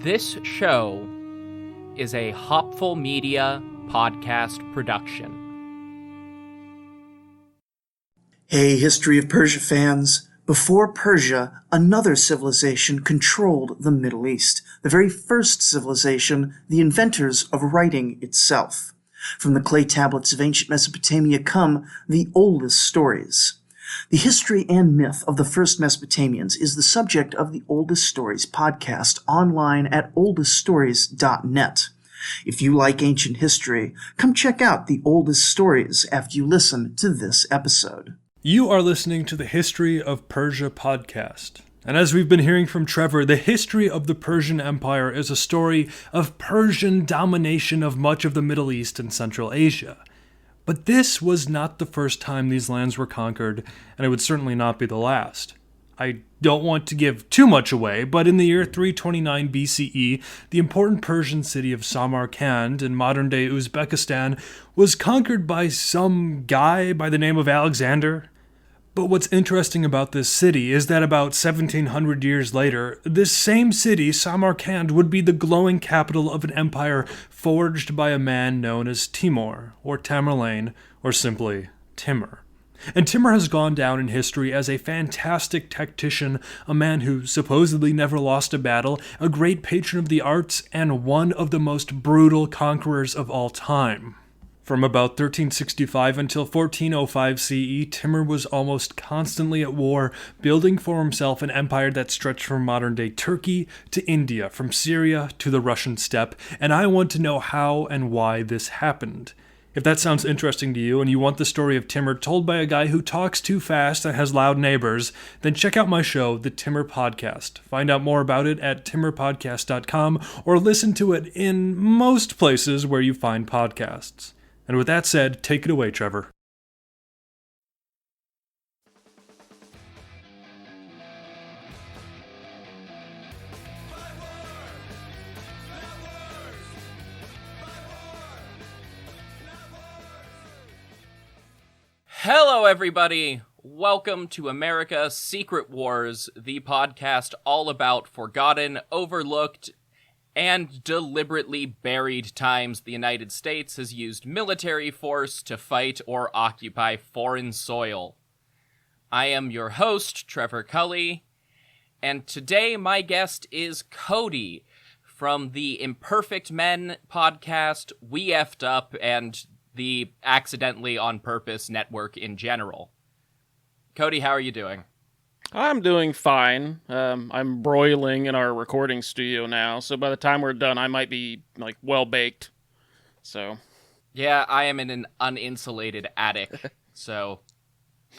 This show is a Hopful Media podcast production. Hey, History of Persia fans. Before Persia, another civilization controlled the Middle East. The very first civilization, the inventors of writing itself. From the clay tablets of ancient Mesopotamia come the oldest stories. The history and myth of the first Mesopotamians is the subject of the Oldest Stories podcast online at oldeststories.net. If you like ancient history, come check out the Oldest Stories after you listen to this episode. You are listening to the History of Persia podcast. And as we've been hearing from Trevor, the history of the Persian Empire is a story of Persian domination of much of the Middle East and Central Asia. But this was not the first time these lands were conquered, and it would certainly not be the last. I don't want to give too much away, but in the year 329 BCE, the important Persian city of Samarkand in modern-day Uzbekistan was conquered by some guy by the name of Alexander. But what's interesting about this city is that about 1700 years later, this same city, Samarkand, would be the glowing capital of an empire forged by a man known as Timur, or Tamerlane, or simply Timur. And Timur has gone down in history as a fantastic tactician, a man who supposedly never lost a battle, a great patron of the arts, and one of the most brutal conquerors of all time. From about 1365 until 1405 CE, Timur was almost constantly at war, building for himself an empire that stretched from modern-day Turkey to India, from Syria to the Russian steppe, and I want to know how and why this happened. If that sounds interesting to you and you want the story of Timur told by a guy who talks too fast and has loud neighbors, then check out my show, The Timur Podcast. Find out more about it at timurpodcast.com or listen to it in most places where you find podcasts. And with that said, take it away, Trevor. Hello, everybody. Welcome to America Secret Wars, the podcast all about forgotten, overlooked, and deliberately buried times the United States has used military force to fight or occupy foreign soil. I am your host, Trevor Cully, and today my guest is Cody from the Imperfect Men podcast, We Effed Up, and the Accidentally on Purpose network in general. Cody, how are you doing? I'm doing fine. I'm broiling in our recording studio now, so by the time we're done, I might be, well-baked. So. Yeah, I am in an uninsulated attic, so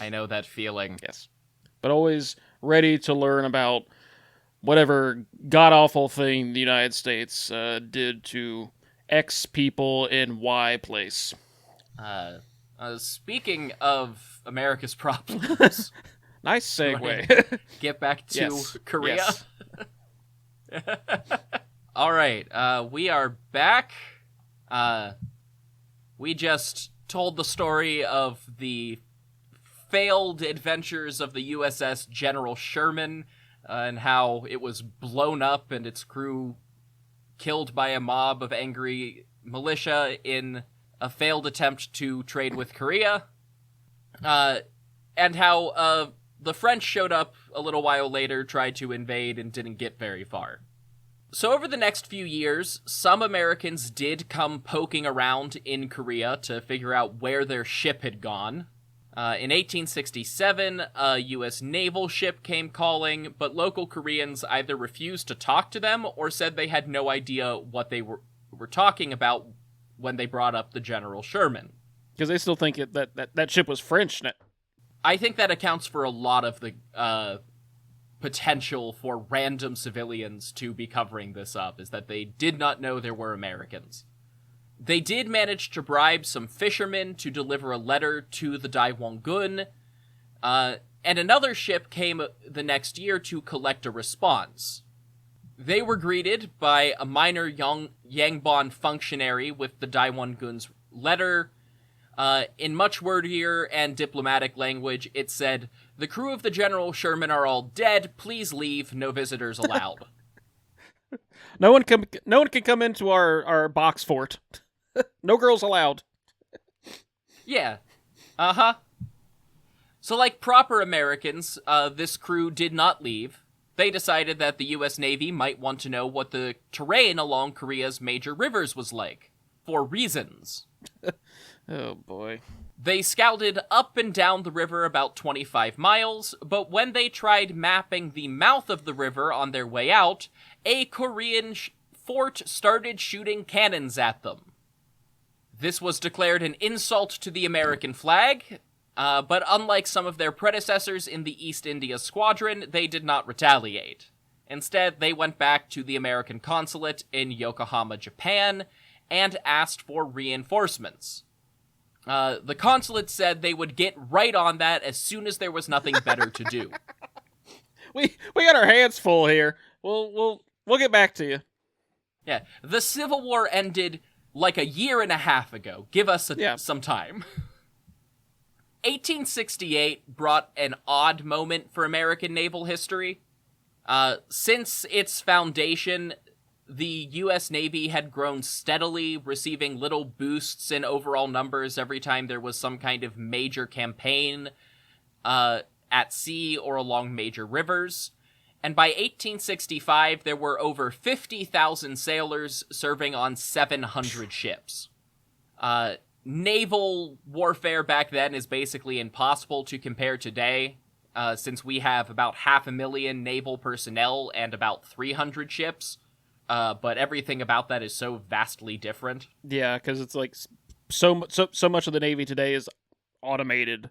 I know that feeling. Yes. But always ready to learn about whatever god-awful thing the United States did to X people in Y place. Speaking of America's problems... Nice segue. Get back to Yes. Korea. Yes. All right, we are back. We just told the story of the failed adventures of the USS General Sherman and how it was blown up and its crew killed by a mob of angry militia in a failed attempt to trade with Korea. And how the French showed up a little while later, tried to invade, and didn't get very far. So over the next few years, some Americans did come poking around in Korea to figure out where their ship had gone. In 1867, a U.S. naval ship came calling, but local Koreans either refused to talk to them or said they had no idea what they were talking about when they brought up the General Sherman. Because they still think that ship was French. I think that accounts for a lot of the potential for random civilians to be covering this up, is that they did not know there were Americans. They did manage to bribe some fishermen to deliver a letter to the Daewongun, and another ship came the next year to collect a response. They were greeted by a minor Yangbon functionary with the Daewongun's letter. In much wordier and diplomatic language, it said, "The crew of the General Sherman are all dead. Please leave. No visitors allowed." No one can come into our box fort. No girls allowed. Yeah. Uh-huh. So like proper Americans, this crew did not leave. They decided that the U.S. Navy might want to know what the terrain along Korea's major rivers was like, for reasons. Oh, boy. They scouted up and down the river about 25 miles, but when they tried mapping the mouth of the river on their way out, a Korean fort started shooting cannons at them. This was declared an insult to the American flag, but unlike some of their predecessors in the East India Squadron, they did not retaliate. Instead, they went back to the American consulate in Yokohama, Japan, and asked for reinforcements. The consulate said they would get right on that as soon as there was nothing better to do. We got our hands full here. We'll get back to you. Yeah, the Civil War ended like a year and a half ago. Give us some time. 1868 brought an odd moment for American naval history. Since its foundation, the U.S. Navy had grown steadily, receiving little boosts in overall numbers every time there was some kind of major campaign at sea or along major rivers. And by 1865, there were over 50,000 sailors serving on 700 ships. Naval warfare back then is basically impossible to compare today, since we have about 500,000 naval personnel and about 300 ships. But everything about that is so vastly different. Yeah, because it's like so much of the Navy today is automated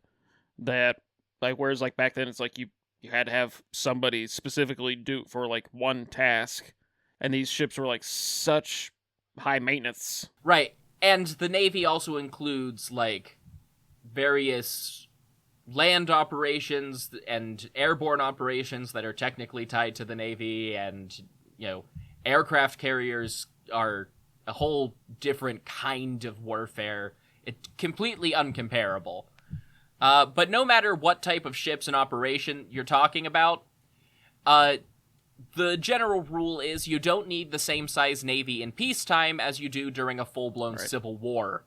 that, like, whereas like back then it's like you had to have somebody specifically do for like one task, and these ships were like such high maintenance. Right, and the Navy also includes like various land operations and airborne operations that are technically tied to the Navy, and aircraft carriers are a whole different kind of warfare. It's completely uncomparable. But no matter what type of ships in operation you're talking about, the general rule is you don't need the same size Navy in peacetime as you do during a full-blown civil war.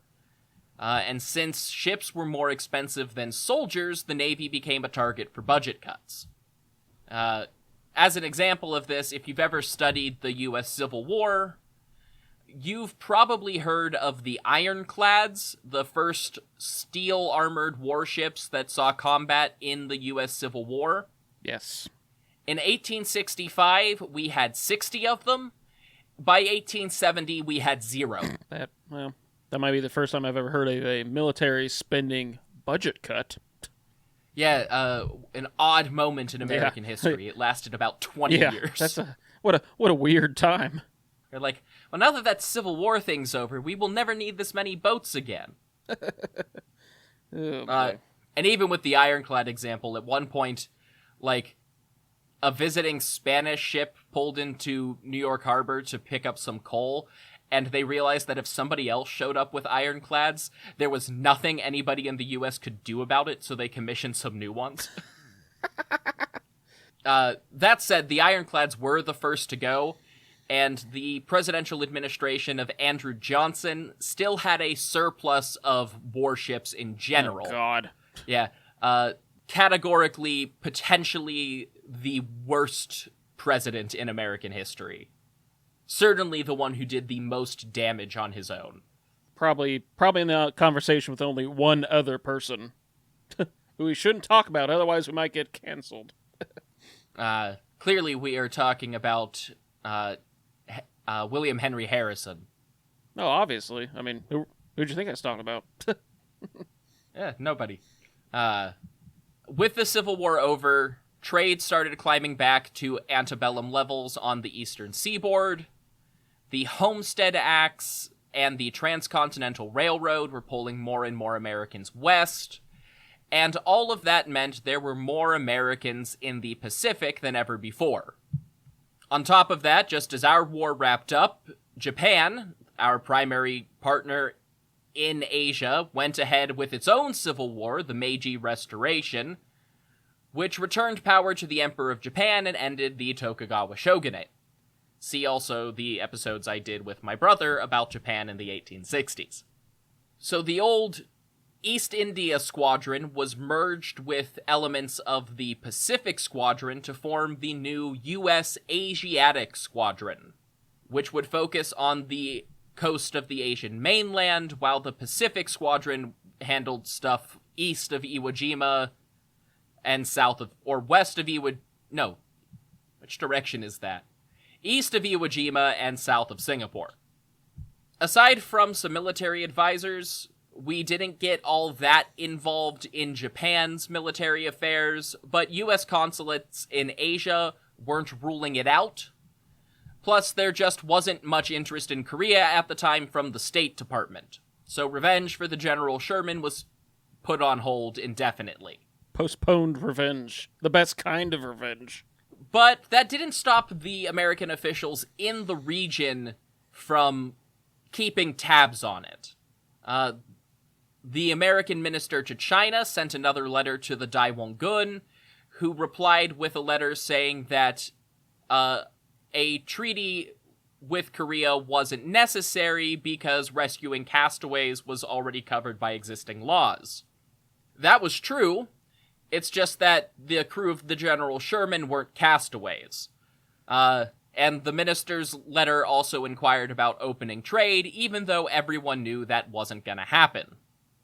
And since ships were more expensive than soldiers, the Navy became a target for budget cuts. As an example of this, if you've ever studied the U.S. Civil War, you've probably heard of the ironclads, the first steel-armored warships that saw combat in the U.S. Civil War. Yes. In 1865, we had 60 of them. By 1870, we had 0. That might be the first time I've ever heard of a military spending budget cut. Yeah, an odd moment in American history. It lasted about 20 years. That's what a weird time. They're like, well, now that Civil War thing's over, we will never need this many boats again. And even with the ironclad example, at one point, like, a visiting Spanish ship pulled into New York Harbor to pick up some coal, and they realized that if somebody else showed up with ironclads, there was nothing anybody in the U.S. could do about it, so they commissioned some new ones. That said, the ironclads were the first to go, and the presidential administration of Andrew Johnson still had a surplus of warships in general. Oh, God. Yeah. Categorically, potentially the worst president in American history. Certainly the one who did the most damage on his own. Probably in the conversation with only one other person who we shouldn't talk about, otherwise we might get canceled. Clearly we are talking about William Henry Harrison. No, obviously. I mean, who'd you think I was talking about? Yeah, nobody. With the Civil War over, trade started climbing back to antebellum levels on the eastern seaboard. The Homestead Acts and the Transcontinental Railroad were pulling more and more Americans west, and all of that meant there were more Americans in the Pacific than ever before. On top of that, just as our war wrapped up, Japan, our primary partner in Asia, went ahead with its own civil war, the Meiji Restoration, which returned power to the Emperor of Japan and ended the Tokugawa shogunate. See also the episodes I did with my brother about Japan in the 1860s. So the old East India Squadron was merged with elements of the Pacific Squadron to form the new U.S. Asiatic Squadron, which would focus on the coast of the Asian mainland, while the Pacific Squadron handled stuff east of Iwo Jima and south of, or west of Iwo, no, which direction is that? East of Iwo Jima and south of Singapore. Aside from some military advisors, we didn't get all that involved in Japan's military affairs, but U.S. consulates in Asia weren't ruling it out. Plus, there just wasn't much interest in Korea at the time from the State Department, so revenge for the General Sherman was put on hold indefinitely. Postponed revenge. The best kind of revenge. But that didn't stop the American officials in the region from keeping tabs on it. The American minister to China sent another letter to the Daewongun, who replied with a letter saying that a treaty with Korea wasn't necessary because rescuing castaways was already covered by existing laws. That was true. It's just that the crew of the General Sherman weren't castaways. And the minister's letter also inquired about opening trade, even though everyone knew that wasn't gonna happen.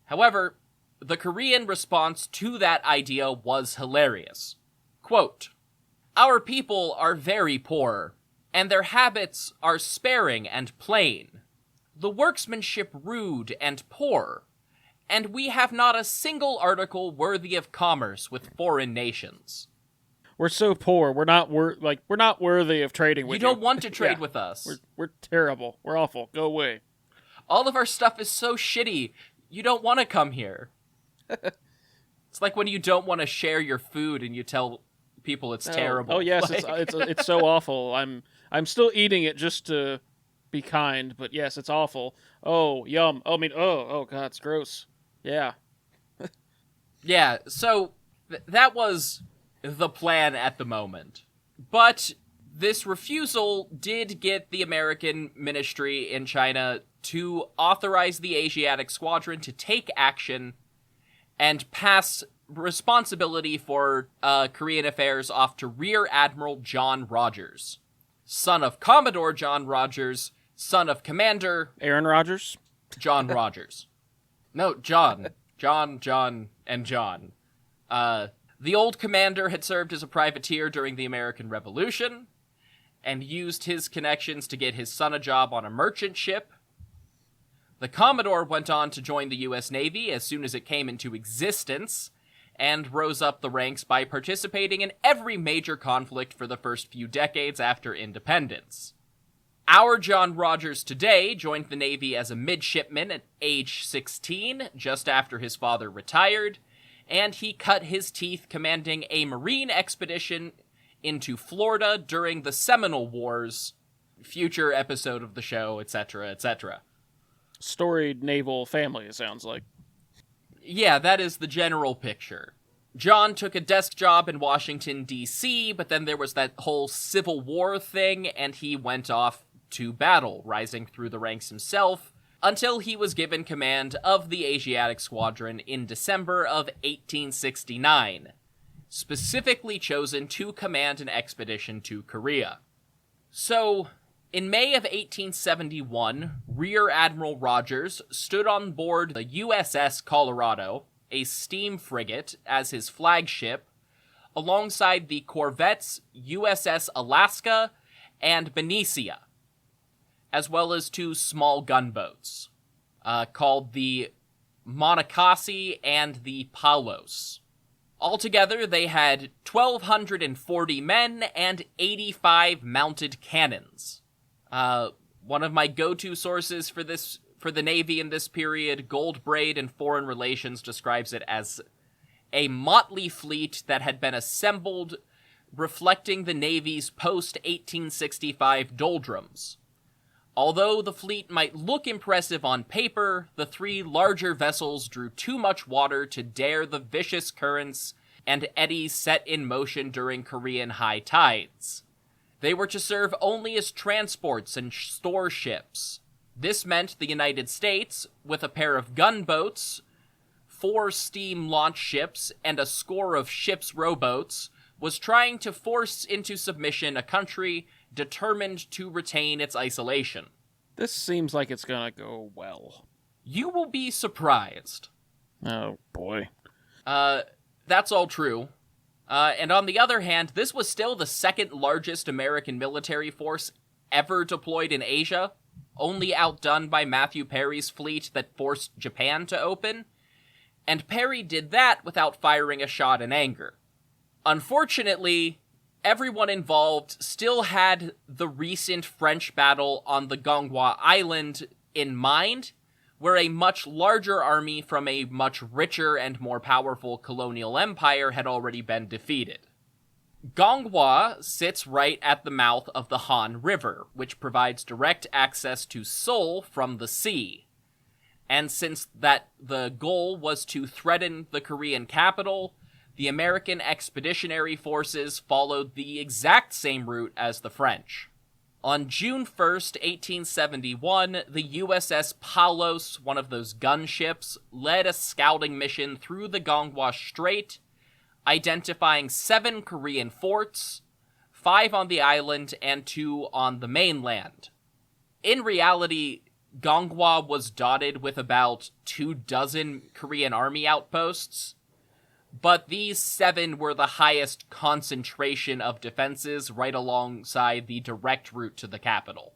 However, the Korean response to that idea was hilarious. Quote, "Our people are very poor, and their habits are sparing and plain, the workmanship rude and poor, and we have not a single article worthy of commerce with foreign nations." We're so poor. We're not worthy of trading with you. You don't want to trade with us. We're terrible. We're awful. Go away. All of our stuff is so shitty. You don't want to come here. It's like when you don't want to share your food and you tell people it's terrible. Oh yes, it's so awful. I'm still eating it just to be kind, but yes, it's awful. Oh, yum. Oh god, it's gross. Yeah. Yeah, so that was the plan at the moment. But this refusal did get the American ministry in China to authorize the Asiatic Squadron to take action and pass responsibility for Korean affairs off to Rear Admiral John Rogers, son of Commodore John Rogers, son of Commander Aaron Rodgers? John Rogers. No, John, and John. The old commander had served as a privateer during the American Revolution and used his connections to get his son a job on a merchant ship. The Commodore went on to join the U.S. Navy as soon as it came into existence, and rose up the ranks by participating in every major conflict for the first few decades after independence. Our John Rogers today joined the Navy as a midshipman at age 16, just after his father retired, and he cut his teeth commanding a Marine expedition into Florida during the Seminole Wars, future episode of the show, etc., etc. Storied naval family, it sounds like. Yeah, that is the general picture. John took a desk job in Washington, D.C., but then there was that whole Civil War thing, and he went off to battle, rising through the ranks himself, until he was given command of the Asiatic Squadron in December of 1869, specifically chosen to command an expedition to Korea. So, in May of 1871, Rear Admiral Rogers stood on board the USS Colorado, a steam frigate, as his flagship, alongside the corvettes USS Alaska and Benicia, as well as two small gunboats, called the Monocacy and the Palos. Altogether, they had 1,240 men and 85 mounted cannons. One of my go-to sources for the Navy in this period, Goldbraid and Foreign Relations, describes it as a motley fleet that had been assembled reflecting the Navy's post-1865 doldrums. Although the fleet might look impressive on paper, the three larger vessels drew too much water to dare the vicious currents and eddies set in motion during Korean high tides. They were to serve only as transports and store ships. This meant the United States, with a pair of gunboats, 4 steam launch ships, and a score of ships' rowboats, was trying to force into submission a country determined to retain its isolation. This seems like it's gonna go well. You will be surprised. Oh, boy. That's all true. And on the other hand, this was still the second largest American military force ever deployed in Asia, only outdone by Matthew Perry's fleet that forced Japan to open, and Perry did that without firing a shot in anger. Unfortunately, everyone involved still had the recent French battle on the Gonghwa Island in mind, where a much larger army from a much richer and more powerful colonial empire had already been defeated. Gonghwa sits right at the mouth of the Han River, which provides direct access to Seoul from the sea. And since the goal was to threaten the Korean capital, the American expeditionary forces followed the exact same route as the French. On June 1st, 1871, the USS Palos, one of those gunships, led a scouting mission through the Gonghwa Strait, identifying 7 Korean forts, 5 on the island and 2 on the mainland. In reality, Gonghwa was dotted with about 24 Korean army outposts, but these 7 were the highest concentration of defenses right alongside the direct route to the capital.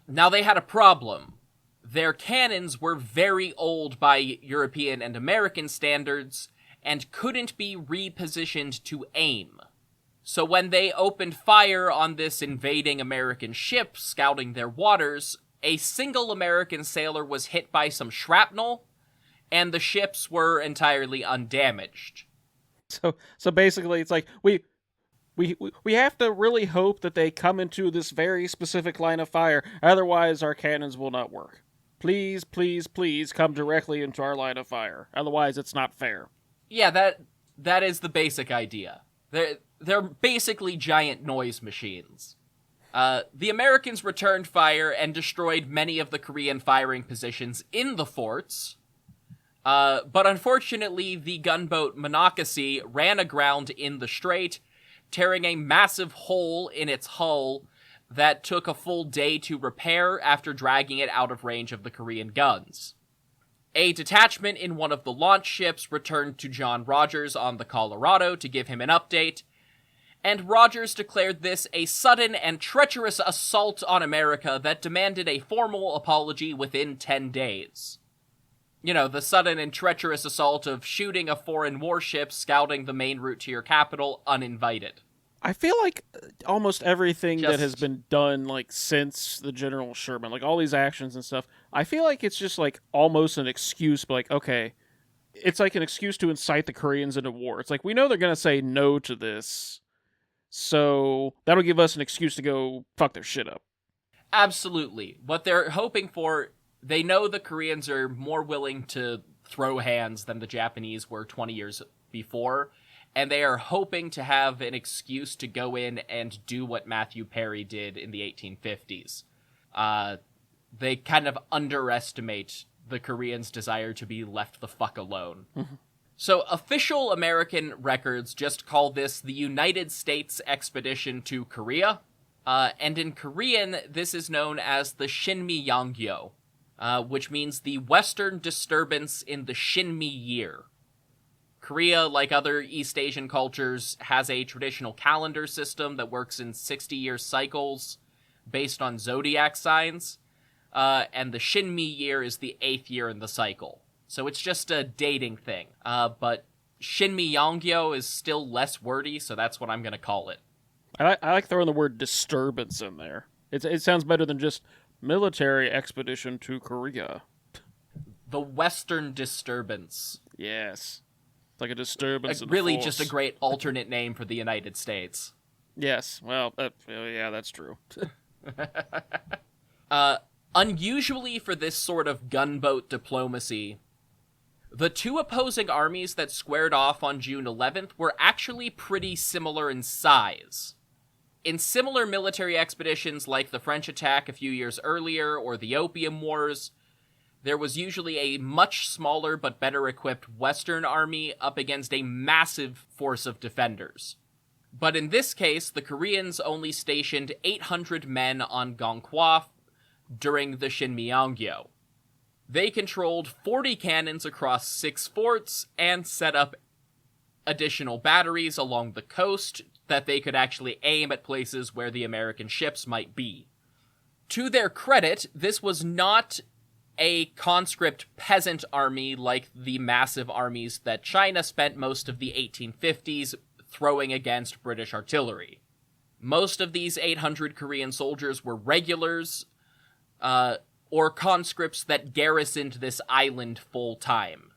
Now they had a problem. Their cannons were very old by European and American standards and couldn't be repositioned to aim. So when they opened fire on this invading American ship scouting their waters, a single American sailor was hit by some shrapnel, and the ships were entirely undamaged. So basically, it's like we have to really hope that they come into this very specific line of fire. Otherwise, our cannons will not work. Please, please, please come directly into our line of fire. Otherwise, it's not fair. Yeah, that is the basic idea. They're basically giant noise machines. The Americans returned fire and destroyed many of the Korean firing positions in the forts. But unfortunately, the gunboat Monocacy ran aground in the strait, tearing a massive hole in its hull that took a full day to repair after dragging it out of range of the Korean guns. A detachment in one of the launch ships returned to John Rogers on the Colorado to give him an update, and Rogers declared this a sudden and treacherous assault on America that demanded a formal apology within 10 days. You know, the sudden and treacherous assault of shooting a foreign warship scouting the main route to your capital uninvited. I feel like almost everything that has been done, like, since the General Sherman, like, all these actions and stuff, I feel like it's just, like, almost an excuse, but, like, okay, it's like an excuse to incite the Koreans into war. It's like, we know they're going to say no to this, so that'll give us an excuse to go fuck their shit up. Absolutely. What they're hoping for, they know the Koreans are more willing to throw hands than the Japanese were 20 years before, and they are hoping to have an excuse to go in and do what Matthew Perry did in the 1850s. They kind of underestimate the Koreans' desire to be left the fuck alone. So official American records just call this the United States Expedition to Korea, and in Korean, this is known as the Shinmiyangyo, which means the Western disturbance in the Shinmi year. Korea, like other East Asian cultures, has a traditional calendar system that works in 60-year cycles based on zodiac signs, and the Shinmi year is the 8th year in the cycle. So it's just a dating thing. But Shinmiyangyo is still less wordy, so that's what I'm going to call it. I like throwing the word disturbance in there. It sounds better than just military expedition to Korea. The Western disturbance. Yes. It's like a disturbance in the really force. just a great alternate name for the United States. Yes, well, yeah, that's true. Unusually for this sort of gunboat diplomacy, the two opposing armies that squared off on June 11th were actually pretty similar in size. In similar military expeditions like the French attack a few years earlier or the Opium Wars, there was usually a much smaller but better equipped Western army up against a massive force of defenders. But in this case, the Koreans only stationed 800 men on Gongkhwa during the Shinmiyangyo. They controlled 40 cannons across 6 forts and set up additional batteries along the coast that they could actually aim at places where the American ships might be. To their credit, this was not a conscript peasant army like the massive armies that China spent most of the 1850s throwing against British artillery. Most of these 800 Korean soldiers were regulars, or conscripts that garrisoned this island full-time.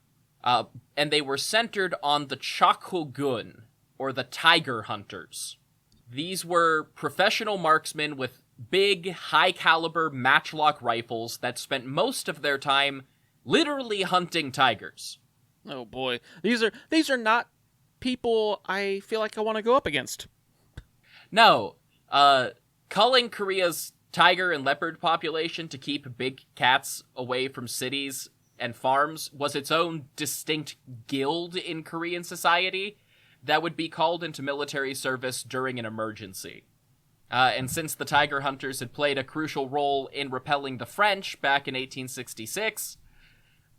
And they were centered on the Chakho-gun, or the Tiger Hunters. These were professional marksmen with big, high-caliber matchlock rifles that spent most of their time literally hunting tigers. Oh boy, these are not people I feel like I want to go up against. No, culling Korea's tiger and leopard population to keep big cats away from cities and farms was its own distinct guild in Korean society that would be called into military service during an emergency. And since the Tiger Hunters had played a crucial role in repelling the French back in 1866,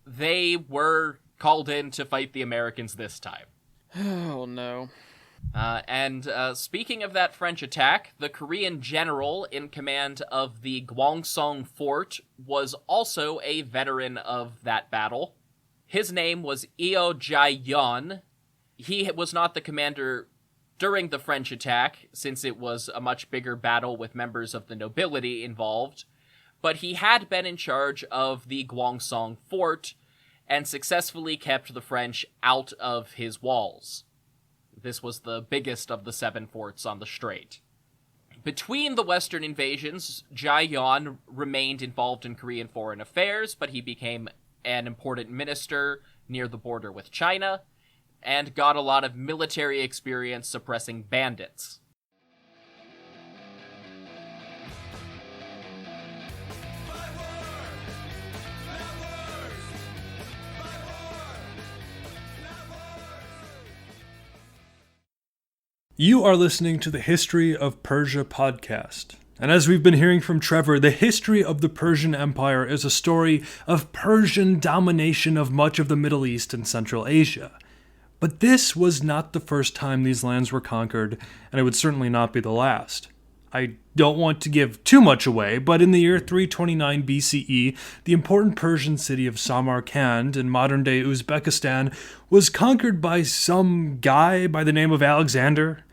they were called in to fight the Americans this time. Oh, no. And speaking of that French attack, the Korean general in command of the Gwangsong Fort was also a veteran of that battle. His name was Eo Jae-yeon. He was not the commander during the French attack, since it was a much bigger battle with members of the nobility involved, but he had been in charge of the Gwangsong Fort and successfully kept the French out of his walls. This was the biggest of the 7 forts on the strait. Between the Western invasions, Jae-yeon remained involved in Korean foreign affairs, but he became an important minister near the border with China, and got a lot of military experience suppressing bandits. You are listening to the History of Persia podcast. And as we've been hearing from Trevor, the history of the Persian Empire is a story of Persian domination of much of the Middle East and Central Asia. But this was not the first time these lands were conquered, and it would certainly not be the last. I don't want to give too much away, but in the year 329 BCE, the important Persian city of Samarkand in modern-day Uzbekistan was conquered by some guy by the name of Alexander.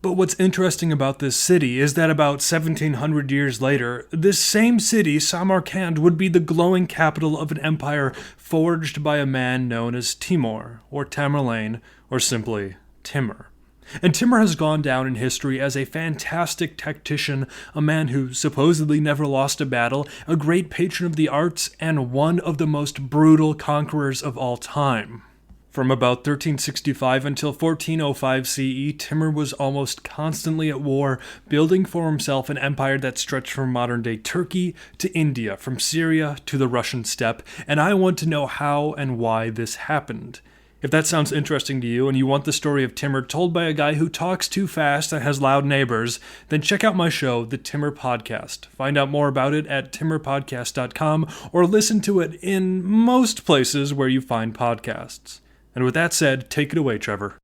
But what's interesting about this city is that about 1700 years later, this same city, Samarkand, would be the glowing capital of an empire forged by a man known as Timur, or Tamerlane, or simply Timur. And Timur has gone down in history as a fantastic tactician, a man who supposedly never lost a battle, a great patron of the arts, and one of the most brutal conquerors of all time. From about 1365 until 1405 CE, Timur was almost constantly at war, building for himself an empire that stretched from modern-day Turkey to India, from Syria to the Russian steppe, and I want to know how and why this happened. If that sounds interesting to you and you want the story of Timur told by a guy who talks too fast and has loud neighbors, then check out my show, The Timur Podcast. Find out more about it at timurpodcast.com or listen to it in most places where you find podcasts. And with that said, take it away, Trevor.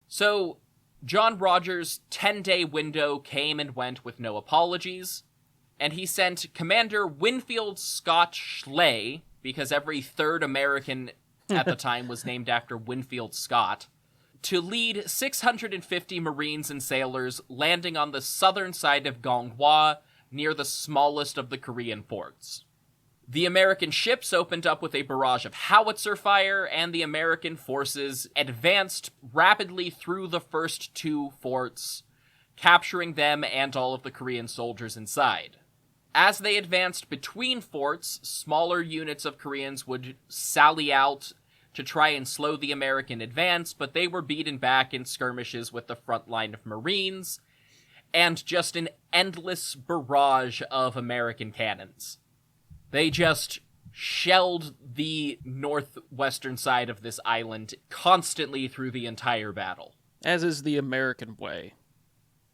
So, John Rogers' 10-day window came and went with no apologies, and he sent Commander Winfield Scott Schley, because every third American at the time was named after Winfield Scott, to lead 650 Marines and sailors landing on the southern side of Gongkhwa, near the smallest of the Korean forts. The American ships opened up with a barrage of howitzer fire, and the American forces advanced rapidly through the first 2 forts capturing them and all of the Korean soldiers inside. As they advanced between forts, smaller units of Koreans would sally out to try and slow the American advance, but they were beaten back in skirmishes with the front line of Marines, and just an endless barrage of American cannons. They just shelled the northwestern side of this island constantly through the entire battle. As is the American way.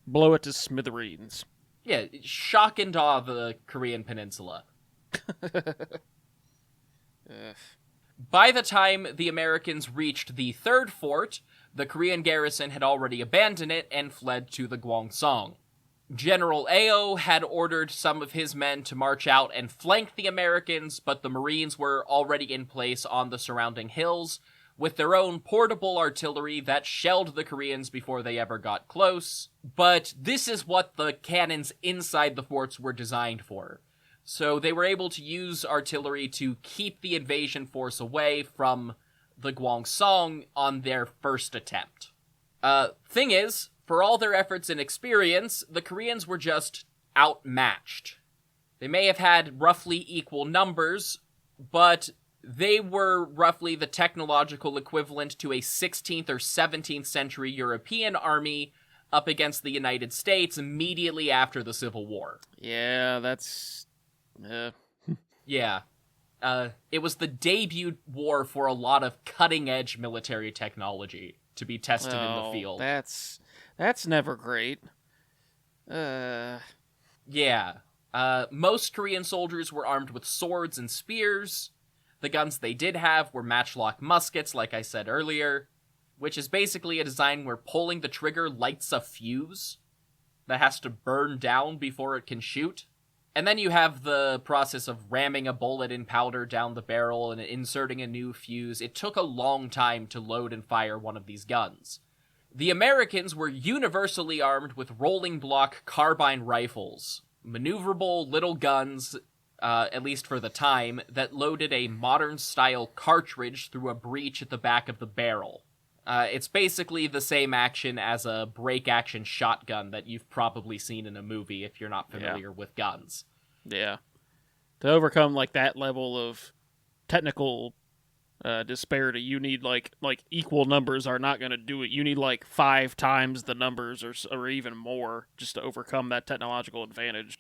Blow it to smithereens. Yeah, shock and awe the Korean peninsula. By the time the Americans reached the third fort, the Korean garrison had already abandoned it and fled to the Gwangsong. General Ao had ordered some of his men to march out and flank the Americans, but the Marines were already in place on the surrounding hills, with their own portable artillery that shelled the Koreans before they ever got close. But this is what the cannons inside the forts were designed for. So they were able to use artillery to keep the invasion force away from the Gwangsong on their first attempt. Thing is, for all their efforts and experience, the Koreans were just outmatched. They may have had roughly equal numbers, but they were roughly the technological equivalent to a 16th or 17th century European army up against the United States immediately after the Civil War. Yeah, that's... Yeah. It was the debut war for a lot of cutting-edge military technology to be tested in the field. That's never great. Yeah. Most Korean soldiers were armed with swords and spears. The guns they did have were matchlock muskets, like I said earlier, which is basically a design where pulling the trigger lights a fuse that has to burn down before it can shoot. And then you have the process of ramming a bullet in powder down the barrel and inserting a new fuse. It took a long time to load and fire one of these guns. The Americans were universally armed with rolling block carbine rifles, maneuverable little guns, at least for the time, that loaded a modern-style cartridge through a breech at the back of the barrel. It's basically the same action as a break-action shotgun that you've probably seen in a movie if you're not familiar with guns. Yeah. To overcome, like, that level of technical disparity, you need, like equal numbers are not going to do it. You need, 5 times the numbers or even more just to overcome that technological advantage.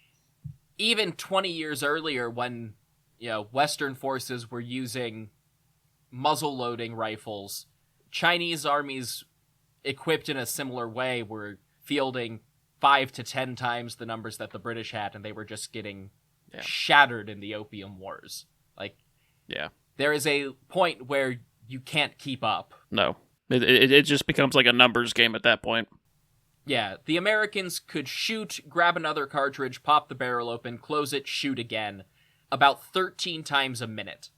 Even 20 years earlier, when, Western forces were using muzzle-loading rifles, Chinese armies equipped in a similar way were fielding 5 to 10 times the numbers that the British had, and they were just getting shattered in the Opium Wars. There is a point where you can't keep up. No. It just becomes like a numbers game at that point. Yeah, the Americans could shoot, grab another cartridge, pop the barrel open, close it, shoot again, about 13 times a minute.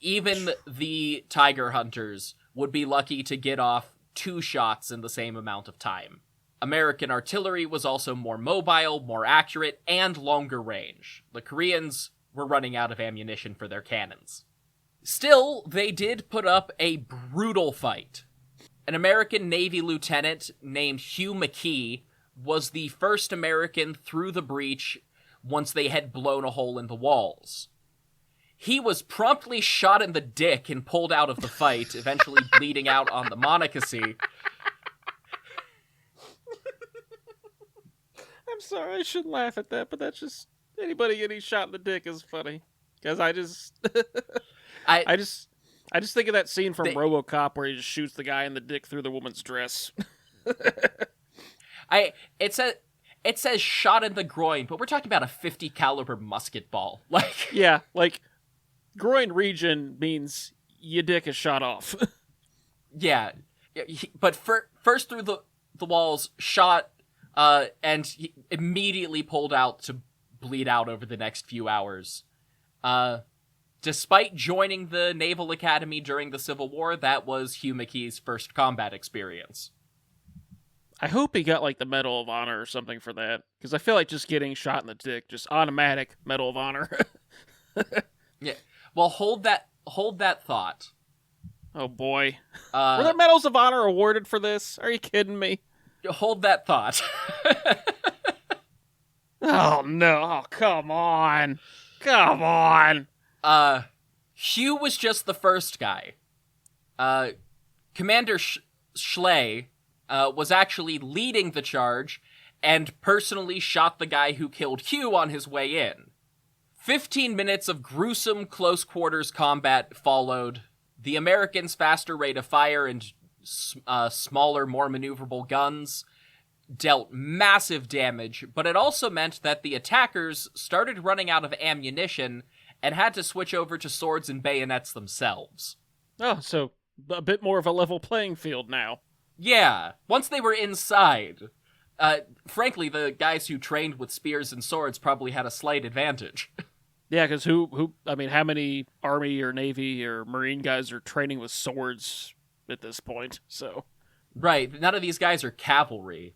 Even the Tiger Hunters would be lucky to get off 2 shots in the same amount of time. American artillery was also more mobile, more accurate, and longer range. The Koreans were running out of ammunition for their cannons. Still, they did put up a brutal fight. An American Navy lieutenant named Hugh McKee was the first American through the breach once they had blown a hole in the walls. He was promptly shot in the dick and pulled out of the fight, eventually bleeding out on the Monocacy. I'm sorry, I shouldn't laugh at that, but that's just... Anybody getting shot in the dick is funny. Because I just think of that scene from RoboCop where he just shoots the guy in the dick through the woman's dress. It says shot in the groin, but we're talking about a 50 caliber musket ball. Yeah, groin region means your dick is shot off. Yeah, but first through the walls, shot, and he immediately pulled out to bleed out over the next few hours. Despite joining the Naval Academy during the Civil War, that was Hugh McKee's first combat experience. I hope he got, the Medal of Honor or something for that, because I feel like just getting shot in the dick, just automatic Medal of Honor. Yeah. Well, hold that thought. Oh, boy. Were there Medals of Honor awarded for this? Are you kidding me? hold that thought. Oh, no. Oh, come on. Come on. Hugh was just the first guy. Commander Schley was actually leading the charge and personally shot the guy who killed Hugh on his way in. 15 minutes of gruesome close-quarters combat followed. The Americans' faster rate of fire and smaller, more maneuverable guns dealt massive damage, but it also meant that the attackers started running out of ammunition and had to switch over to swords and bayonets themselves. Oh, so a bit more of a level playing field now. Yeah, once they were inside. Frankly, the guys who trained with spears and swords probably had a slight advantage. Yeah, because how many Army or Navy or Marine guys are training with swords at this point, so... Right, none of these guys are cavalry.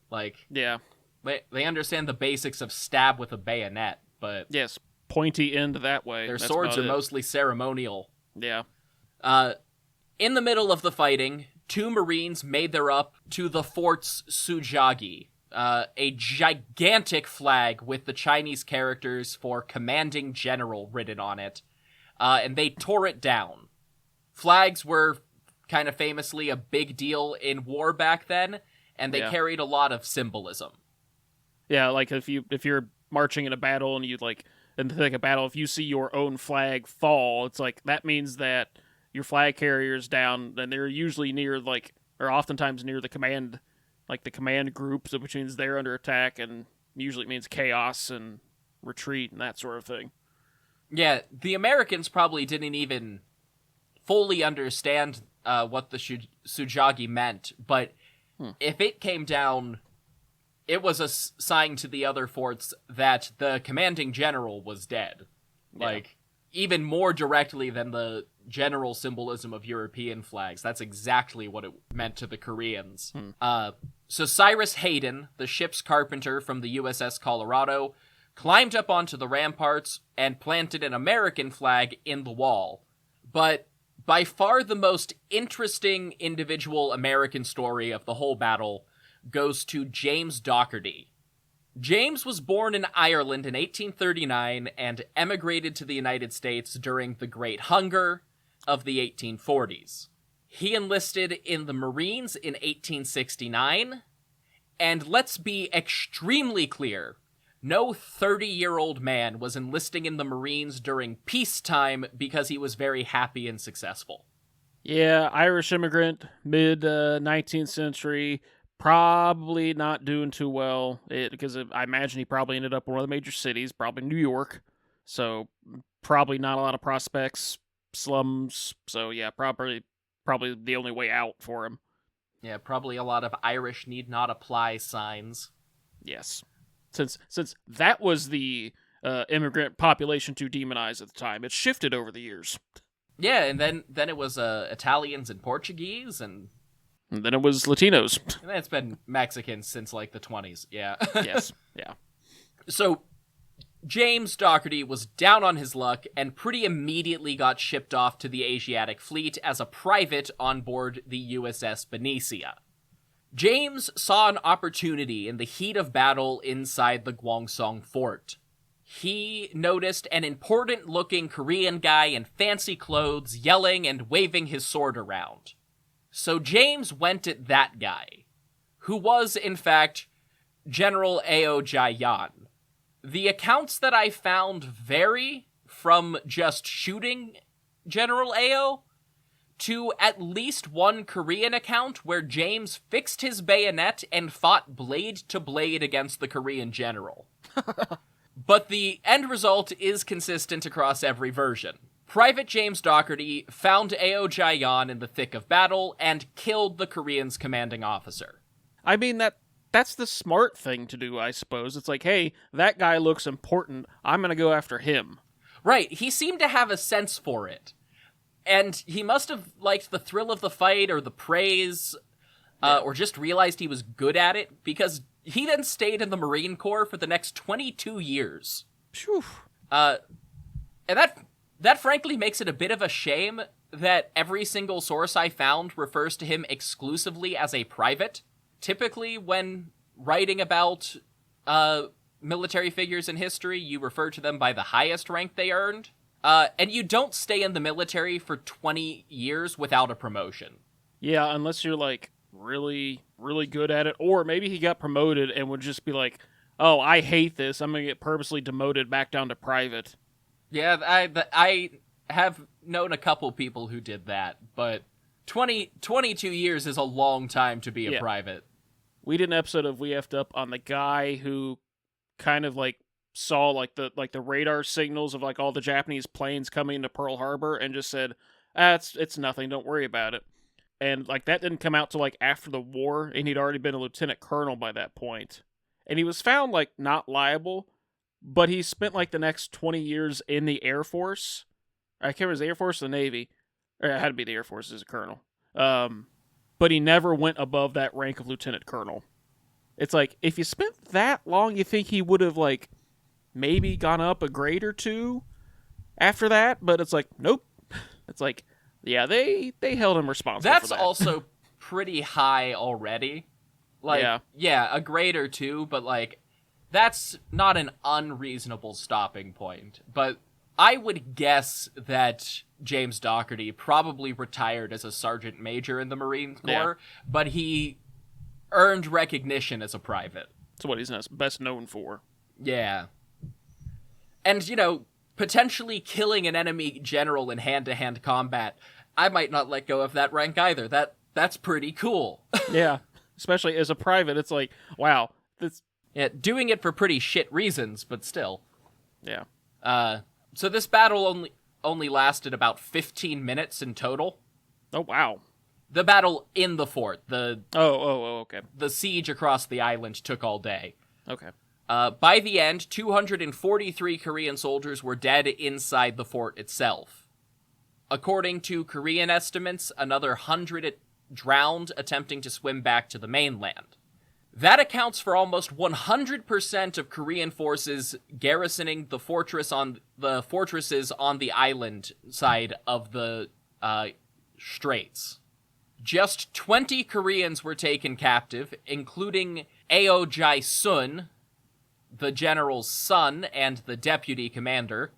Yeah. They understand the basics of stab with a bayonet, but... Yes, pointy end that way. Their swords are mostly ceremonial. Yeah. In the middle of the fighting, 2 Marines made their up to the fort's Sujagi, a gigantic flag with the Chinese characters for Commanding General written on it, and they tore it down. Flags were kind of famously a big deal in war back then, and they carried a lot of symbolism. Yeah, like if you're marching in a battle and in the thick of battle, if you see your own flag fall, it's like that means that your flag carrier's down, and they're usually near or oftentimes near the command group, which means they're under attack, and usually it means chaos and retreat and that sort of thing. Yeah, the Americans probably didn't even fully understand what the Sujagi meant, but if it came down, it was a sign to the other forts that the commanding general was dead. Yeah. Even more directly than the general symbolism of European flags. That's exactly what it meant to the Koreans. So Cyrus Hayden, the ship's carpenter from the USS Colorado, climbed up onto the ramparts and planted an American flag in the wall. But by far the most interesting individual American story of the whole battle goes to James Docherty. James was born in Ireland in 1839 and emigrated to the United States during the Great Hunger of the 1840s. He enlisted in the Marines in 1869, and let's be extremely clear, no 30-year-old man was enlisting in the Marines during peacetime because he was very happy and successful. Yeah, Irish immigrant, mid-19th century, probably not doing too well, because I imagine he probably ended up in one of the major cities, probably New York, so probably not a lot of prospects, slums, so yeah, probably the only way out for him. Yeah, probably a lot of Irish need not apply signs. Yes. Since that was the immigrant population to demonize at the time, it shifted over the years. Yeah, and then it was Italians and Portuguese, and then it was Latinos. And then it's been Mexicans since the 20s, yeah. Yes, yeah. So, James Docherty was down on his luck and pretty immediately got shipped off to the Asiatic Fleet as a private on board the USS Benicia. James saw an opportunity in the heat of battle inside the Gwangsong fort. He noticed an important-looking Korean guy in fancy clothes yelling and waving his sword around. So James went at that guy, who was, in fact, General Ao Jayan. The accounts that I found vary from just shooting General Ao to at least one Korean account where James fixed his bayonet and fought blade to blade against the Korean general. But the end result is consistent across every version. Private James Docherty found Ao Jayan in the thick of battle and killed the Korean's commanding officer. I mean, that's the smart thing to do, I suppose. It's like, hey, that guy looks important, I'm gonna go after him. Right, he seemed to have a sense for it. And he must have liked the thrill of the fight or the praise, or just realized he was good at it, because he then stayed in the Marine Corps for the next 22 years. Phew. And that frankly makes it a bit of a shame that every single source I found refers to him exclusively as a private. typically when writing about military figures in history, you refer to them by the highest rank they earned. And you don't stay in the military for 20 years without a promotion. Yeah, unless you're, like, really, really good at it. Or maybe he got promoted and would just be like, oh, I hate this. I'm going to get purposely demoted back down to private. Yeah, I have known a couple people who did that, but 22 years is a long time to be a private. We did an episode of We Effed Up on the guy who kind of, like, saw, like the radar signals of, like, all the Japanese planes coming into Pearl Harbor and just said, it's nothing, don't worry about it. And, like, that didn't come out till, like, after the war, and he'd already been a lieutenant colonel by that point. And he was found, like, not liable, but he spent, like, the next 20 years in the Air Force. I can't remember, was the Air Force or the Navy? Or it had to be the Air Force as a colonel. But he never went above that rank of lieutenant colonel. It's like, if you spent that long, you think he would have, like, maybe gone up a grade or two after that, but it's like, nope. It's like, yeah, they held him responsible for that. That's also pretty high already. Like, yeah, a grade or two, but, like, that's not an unreasonable stopping point. But I would guess that James Dougherty probably retired as a sergeant major in the Marine Corps, but he earned recognition as a private. That's what he's best known for. Yeah. And, you know, potentially killing an enemy general in hand-to-hand combat, I might not let go of that rank either. That's pretty cool. Yeah. Especially as a private, it's like, wow. Yeah, doing it for pretty shit reasons, but still. Yeah. So this battle only lasted about 15 minutes in total. Oh, wow. The battle in the fort. Okay. The siege across the island took all day. Okay. By the end, 243 Korean soldiers were dead inside the fort itself. According to Korean estimates, another 100 drowned attempting to swim back to the mainland. That accounts for almost 100% of Korean forces garrisoning the fortresses on the island side of the straits. Just 20 Koreans were taken captive, including Ao Jae-sun, the general's son and the deputy commander.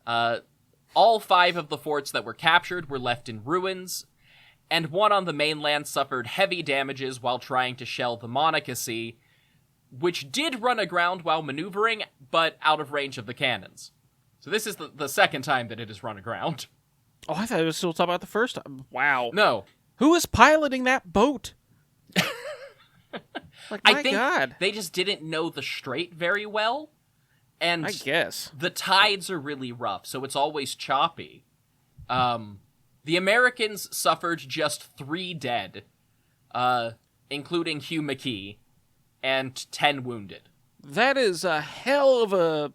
All 5 of the forts that were captured were left in ruins, and one on the mainland suffered heavy damages while trying to shell the Monocacy, which did run aground while maneuvering, but out of range of the cannons. So this is the second time that it has run aground. Oh, I thought it was still talking about the first time. Wow. No. Who was piloting that boat? Like, I think God. They just didn't know the strait very well. And I guess. The tides are really rough, so it's always choppy. The Americans suffered just 3 dead, including Hugh McKee, and 10 wounded. That is a hell of a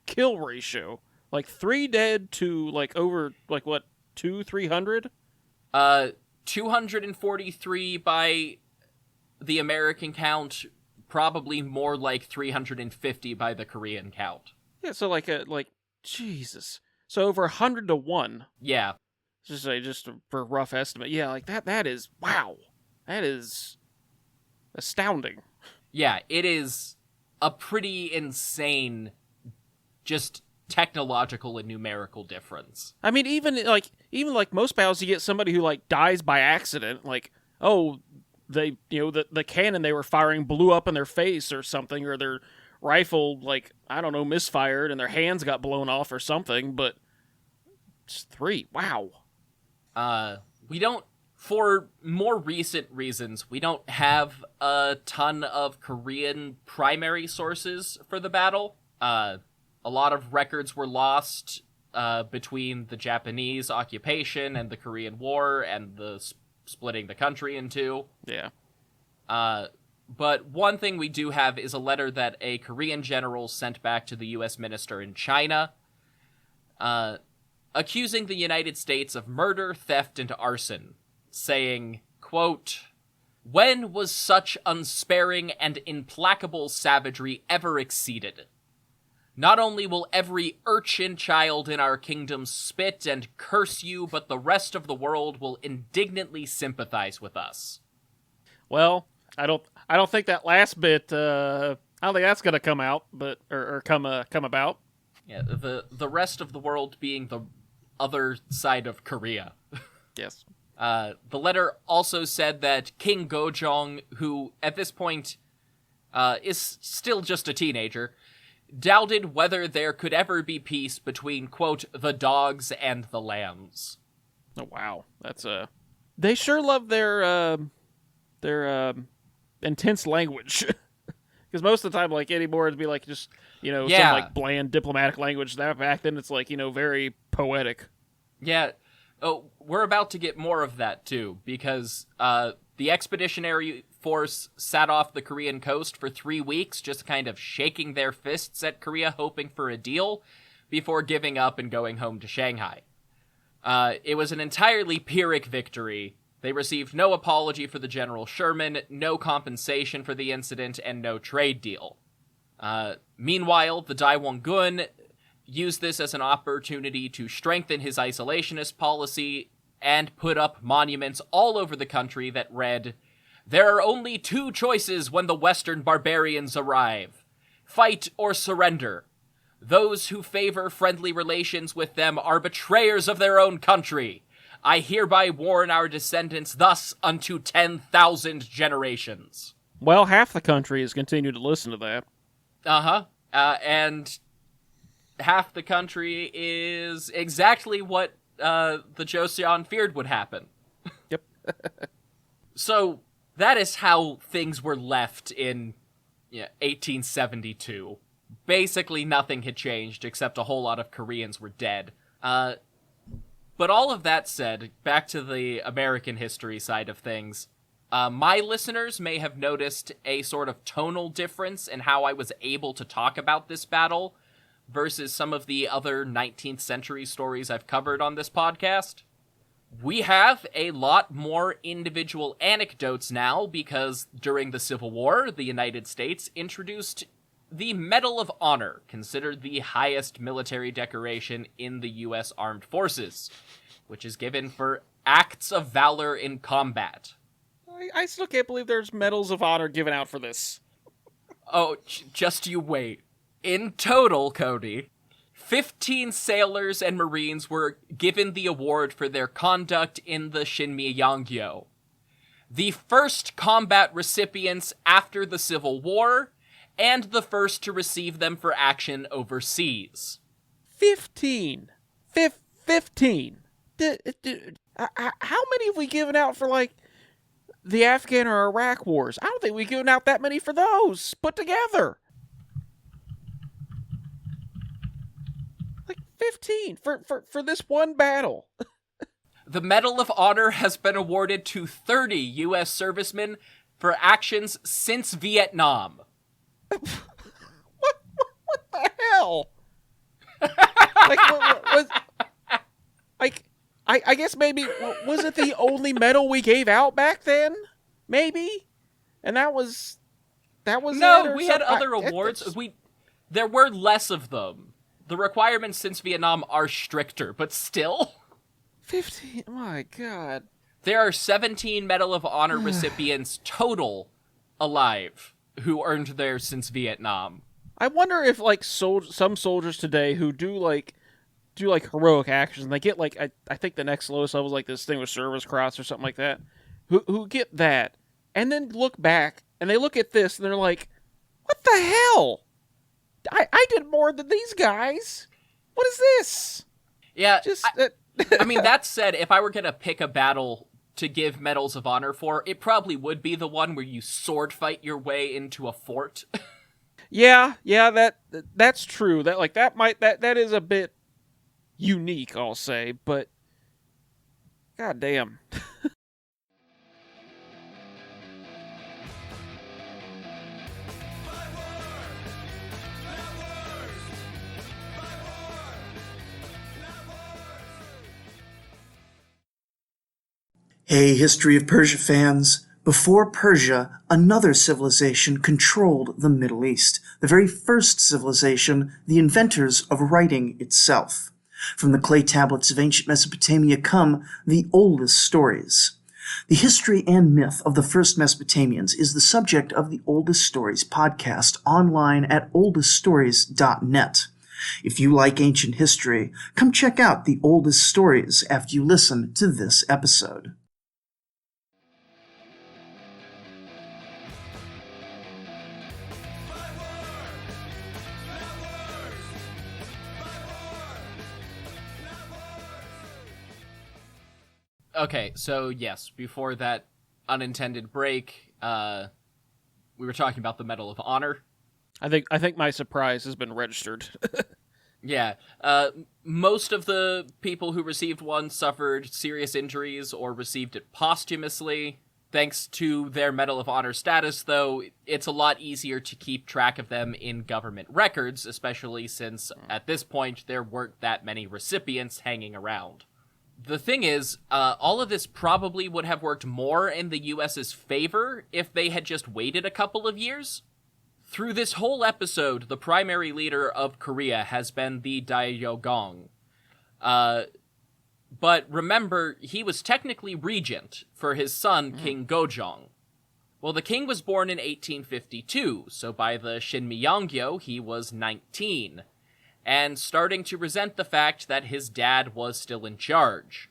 kill ratio. Like 3 dead to like over like what 300? 243 by the American count, probably more like 350 by the Korean count. Yeah, so like Jesus. So over 100 to 1. Yeah. Just for a rough estimate. Yeah, like that is wow. That is astounding. Yeah, it is a pretty insane just technological and numerical difference. I mean, even like most battles, you get somebody who like dies by accident, like, oh, they, the cannon they were firing blew up in their face or something, or their rifle, like, I don't know, misfired and their hands got blown off or something, but just 3, wow. We don't, for more recent reasons, we don't have a ton of Korean primary sources for the battle. A lot of records were lost between the Japanese occupation and the Korean War and the splitting the country in 2. Yeah. But one thing we do have is a letter that a Korean general sent back to the U.S. minister in China, accusing the United States of murder, theft, and arson, saying, quote, "When was such unsparing and implacable savagery ever exceeded? Not only will every urchin child in our kingdom spit and curse you, but the rest of the world will indignantly sympathize with us." Well, I don't think that last bit. I don't think that's gonna come out, but or come about. Yeah, the rest of the world being the other side of Korea. Yes. The letter also said that King Gojong, who at this point is still just a teenager, doubted whether there could ever be peace between, quote, the dogs and the lambs. Oh wow, that's They sure love their intense language. Because most of the time, like anymore, it'd be like just some like bland diplomatic language. That back then, it's like very poetic. Yeah. Oh, we're about to get more of that too, because the expeditionary force sat off the Korean coast for 3 weeks, just kind of shaking their fists at Korea, hoping for a deal, before giving up and going home to Shanghai. It was an entirely Pyrrhic victory. They received no apology for the General Sherman, no compensation for the incident, and no trade deal. Meanwhile, the Daewongun used this as an opportunity to strengthen his isolationist policy and put up monuments all over the country that read, "There are only 2 choices when the Western barbarians arrive. Fight or surrender. Those who favor friendly relations with them are betrayers of their own country. I hereby warn our descendants thus unto 10,000 generations." Well, half the country has continued to listen to that. And half the country is exactly what the Joseon feared would happen. Yep. So that is how things were left in 1872. Basically nothing had changed except a whole lot of Koreans were dead. But all of that said, back to the American history side of things, my listeners may have noticed a sort of tonal difference in how I was able to talk about this battle versus some of the other 19th century stories I've covered on this podcast. We have a lot more individual anecdotes now because during the Civil War, the United States introduced the Medal of Honor, considered the highest military decoration in the U.S. Armed Forces, which is given for acts of valor in combat. I still can't believe there's medals of honor given out for this. Oh, just you wait. In total, Cody, 15 sailors and Marines were given the award for their conduct in the Shinmiyangyo. The first combat recipients after the Civil War, and the first to receive them for action overseas. 15. 15. How many have we given out for, like, the Afghan or Iraq wars? I don't think we've given out that many for those put together. Like 15 for this one battle. The Medal of Honor has been awarded to 30 U.S. servicemen for actions since Vietnam. What the hell? I guess maybe, was it the only medal we gave out back then? Maybe? And that was No, we had other awards. There were less of them. The requirements since Vietnam are stricter, but still. 15, my God. There are 17 Medal of Honor recipients total alive who earned theirs since Vietnam. I wonder if, like, some soldiers today who do heroic actions, and they get, like, I think the next lowest level is, like, Distinguished Service Cross or something like that, who get that, and then look back, and they look at this, and they're like, what the hell? I did more than these guys. What is this? Yeah, I mean, that said, if I were going to pick a battle to give Medals of Honor for, it probably would be the one where you sword fight your way into a fort. Yeah, that's true. That is a bit unique, I'll say, but god damn. Hey, History of Persia fans. Before Persia, another civilization controlled the Middle East, the very first civilization, the inventors of writing itself. From the clay tablets of ancient Mesopotamia come the oldest stories. The history and myth of the first Mesopotamians is the subject of the Oldest Stories podcast online at oldeststories.net. If you like ancient history, come check out the Oldest Stories after you listen to this episode. Okay, so yes, before that unintended break, we were talking about the Medal of Honor. I think my surprise has been registered. Yeah, most of the people who received one suffered serious injuries or received it posthumously. Thanks to their Medal of Honor status, though, it's a lot easier to keep track of them in government records, especially since, at this point, there weren't that many recipients hanging around. The thing is, all of this probably would have worked more in the US's favor if they had just waited a couple of years. Through this whole episode, the primary leader of Korea has been the Daejeong. But remember, he was technically regent for his son, King Gojong. Well, the king was born in 1852, so by the Shinmiyangyo, he was 19. And starting to resent the fact that his dad was still in charge.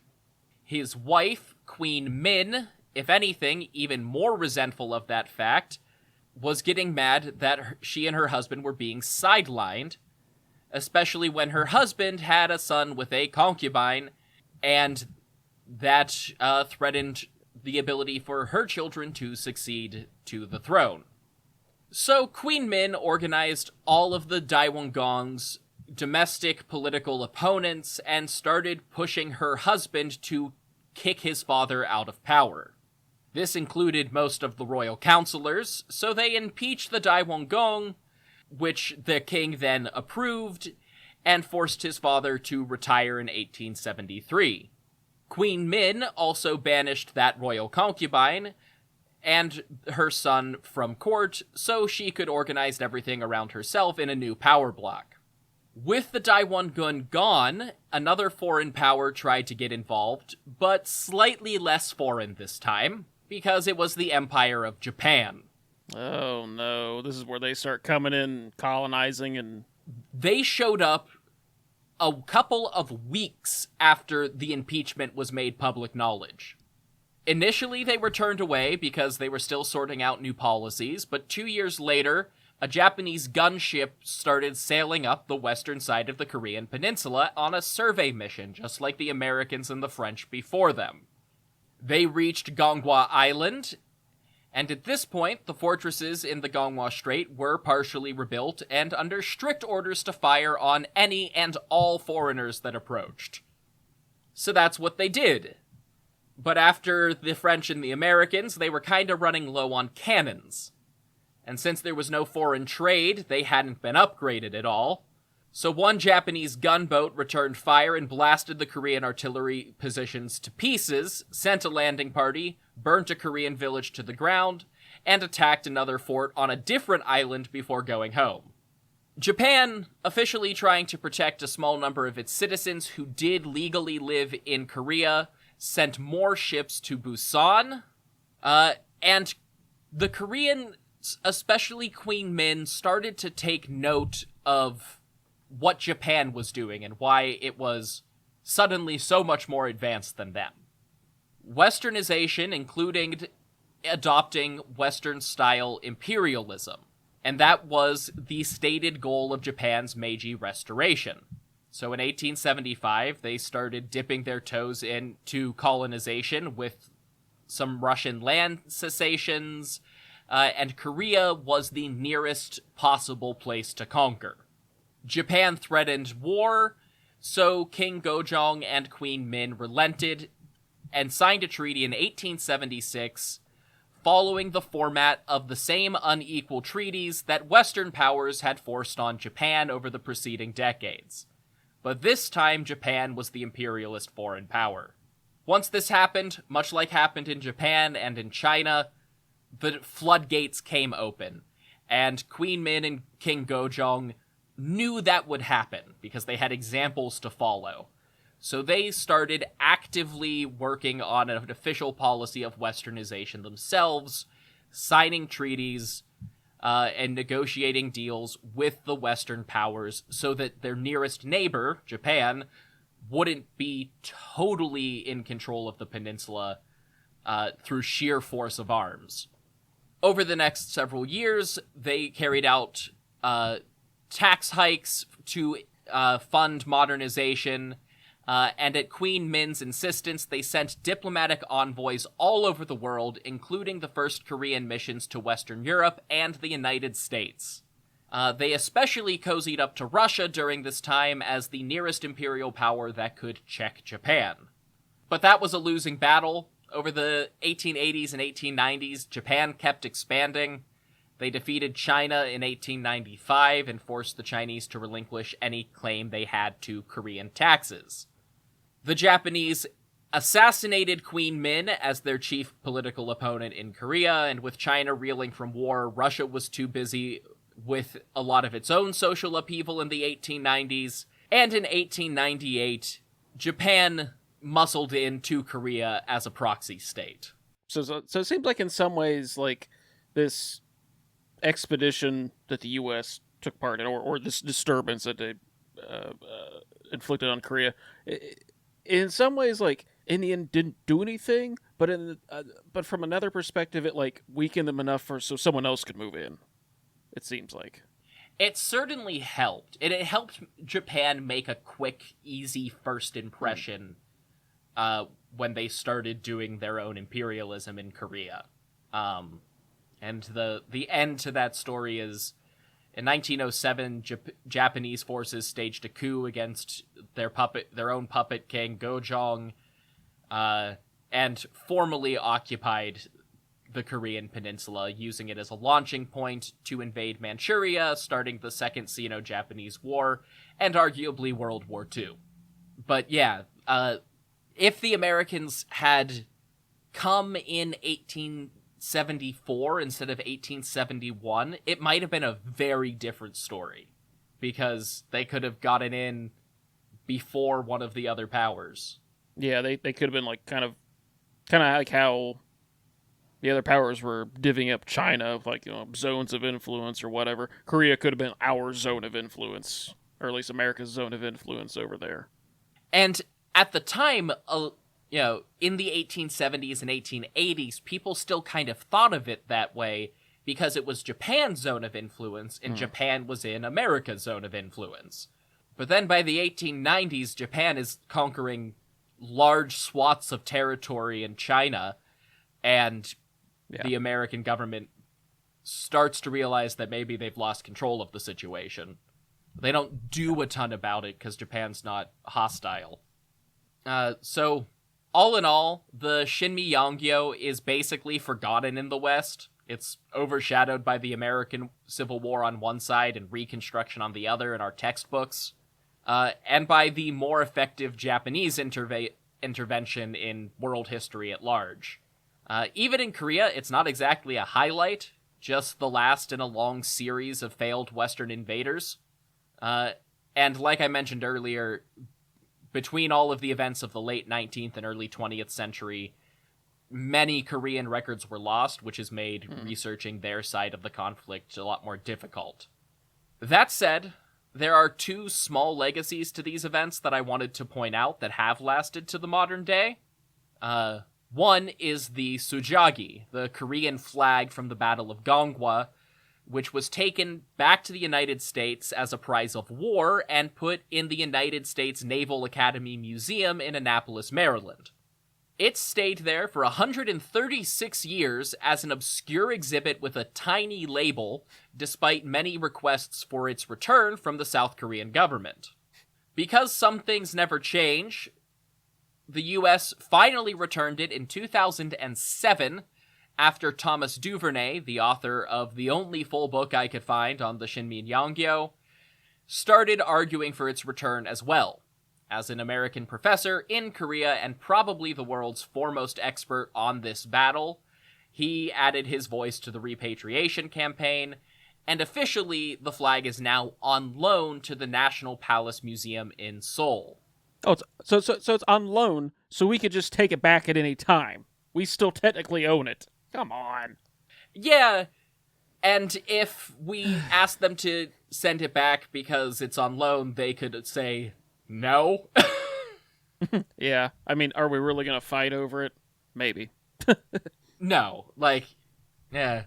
His wife, Queen Min, if anything, even more resentful of that fact, was getting mad that she and her husband were being sidelined, especially when her husband had a son with a concubine, and that threatened the ability for her children to succeed to the throne. So Queen Min organized all of the Daewongon's domestic political opponents and started pushing her husband to kick his father out of power. This included most of the royal counselors, so they impeached the Daewongon, which the king then approved, and forced his father to retire in 1873. Queen Min also banished that royal concubine and her son from court, so she could organize everything around herself in a new power block. With the Daewongun gone, another foreign power tried to get involved, but slightly less foreign this time, because it was the Empire of Japan. Oh no, this is where they start coming in, colonizing, and... They showed up a couple of weeks after the impeachment was made public knowledge. Initially, they were turned away because they were still sorting out new policies, but 2 years later, a Japanese gunship started sailing up the western side of the Korean peninsula on a survey mission, just like the Americans and the French before them. They reached Ganghwa Island, and at this point, the fortresses in the Ganghwa Strait were partially rebuilt and under strict orders to fire on any and all foreigners that approached. So that's what they did. But after the French and the Americans, they were kinda running low on cannons. And since there was no foreign trade, they hadn't been upgraded at all. So one Japanese gunboat returned fire and blasted the Korean artillery positions to pieces, sent a landing party, burnt a Korean village to the ground, and attacked another fort on a different island before going home. Japan, officially trying to protect a small number of its citizens who did legally live in Korea, sent more ships to Busan, and the Korean, especially Queen Min, started to take note of what Japan was doing and why it was suddenly so much more advanced than them. Westernization, including adopting Western-style imperialism, and that was the stated goal of Japan's Meiji Restoration. So in 1875, they started dipping their toes into colonization with some Russian land cessations, and Korea was the nearest possible place to conquer. Japan threatened war, so King Gojong and Queen Min relented and signed a treaty in 1876, following the format of the same unequal treaties that Western powers had forced on Japan over the preceding decades. But this time, Japan was the imperialist foreign power. Once this happened, much like happened in Japan and in China, the floodgates came open, and Queen Min and King Gojong knew that would happen because they had examples to follow. So they started actively working on an official policy of westernization themselves, signing treaties and negotiating deals with the Western powers so that their nearest neighbor, Japan, wouldn't be totally in control of the peninsula through sheer force of arms. Over the next several years, they carried out tax hikes to fund modernization, and at Queen Min's insistence, they sent diplomatic envoys all over the world, including the first Korean missions to Western Europe and the United States. They especially cozied up to Russia during this time as the nearest imperial power that could check Japan. But that was a losing battle. Over the 1880s and 1890s, Japan kept expanding. They defeated China in 1895 and forced the Chinese to relinquish any claim they had to Korean taxes. The Japanese assassinated Queen Min as their chief political opponent in Korea, and with China reeling from war, Russia was too busy with a lot of its own social upheaval in the 1890s, and in 1898, Japan muscled into Korea as a proxy state. So it seems like in some ways, like, this expedition that the U.S. took part in, or this disturbance that they inflicted on Korea, in some ways, like, in the end, didn't do anything, but but from another perspective, it, like, weakened them enough so someone else could move in. It seems like. It certainly helped. It helped Japan make a quick, easy first impression when they started doing their own imperialism in Korea. And the end to that story is, in 1907, Japanese forces staged a coup against their own puppet king, Gojong, and formally occupied the Korean peninsula, using it as a launching point to invade Manchuria, starting the Second Sino-Japanese War, and arguably World War II. But yeah, if the Americans had come in 1874 instead of 1871, it might have been a very different story, because they could have gotten in before one of the other powers. Yeah, they could have been like kind of like how the other powers were divvying up China, like, you know, zones of influence or whatever. Korea could have been our zone of influence, or at least America's zone of influence over there. And at the time, you know, in the 1870s and 1880s, people still kind of thought of it that way because it was Japan's zone of influence, and Japan was in America's zone of influence. But then by the 1890s, Japan is conquering large swaths of territory in China, and the American government starts to realize that maybe they've lost control of the situation. They don't do a ton about it because Japan's not hostile. So, all in all, the Shinmiyangyo is basically forgotten in the West. It's overshadowed by the American Civil War on one side and Reconstruction on the other in our textbooks, and by the more effective Japanese intervention in world history at large. Even in Korea, it's not exactly a highlight, just the last in a long series of failed Western invaders. And like I mentioned earlier, between all of the events of the late 19th and early 20th century, many Korean records were lost, which has made researching their side of the conflict a lot more difficult. That said, there are two small legacies to these events that I wanted to point out that have lasted to the modern day. One is the Sujagi, the Korean flag from the Battle of Gongwa, which was taken back to the United States as a prize of war and put in the United States Naval Academy Museum in Annapolis, Maryland. It stayed there for 136 years as an obscure exhibit with a tiny label, despite many requests for its return from the South Korean government. Because some things never change, the US finally returned it in 2007 after Thomas Duvernay, the author of the only full book I could find on the Shinmiyangyo, started arguing for its return as well. As an American professor in Korea and probably the world's foremost expert on this battle, he added his voice to the repatriation campaign, and officially the flag is now on loan to the National Palace Museum in Seoul. Oh, so it's on loan, so we could just take it back at any time. We still technically own it. Come on. Yeah, and if we ask them to send it back because it's on loan, they could say no. Yeah, I mean, are we really gonna fight over it? Maybe. No, like, yeah.